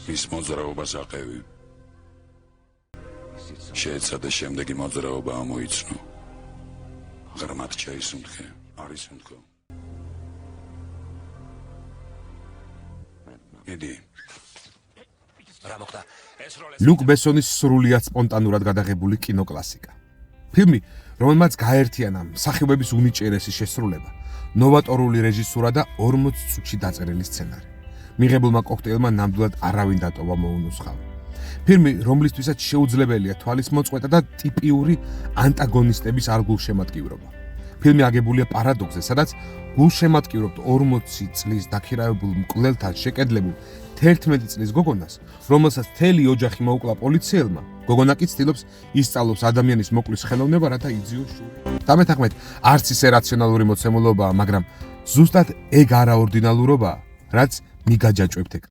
მის მოძრაობას აყევი. შეეცადა შემდეგი მოძრაობა ამოიცნო. ღრმად ჩაისუნთქე, არის უნთქო. მიდი. ლუკ ბესონის სრულიად სპონტანურად გადაღებული კინოკლასიკა. ფილმი, რომელმაც გააერთიანა მსახიობების უნიჭიერესი შესრულება, ნოვატორული რეჟისურა და 40 წუთში დაწერილი სცენარი. მიღებულმა კოქტეილმა ნამდვილად არავინ დატოვა მოუნუსხავა. ფილმი, რომლისთვისაც შეუძლებელია თვალის მოწყვეტა და ტიპიური ანტაგონისტების არგულშემატკივრობა. ფილმი აგებულია პარადოქსზე, სადაც გულშემატკივრობთ 40 წლის დაქირავებულ მკვლელთან შეკედლებულ 11 წლის გოგონას, რომელსაც მთელი ოჯახი მოუკლა პოლიციელმა, გოგონა კი ცდილობს ისწავლოს ადამიანის მოკლის ხელოვნება, რათა იძიოს შური. დამეთანხმედ, არც ისე რაციონალური მოცემულობაა, მაგრამ ზუსტად ეგ არაორდინალურობაა, რაც მიგაჯაჭვებთ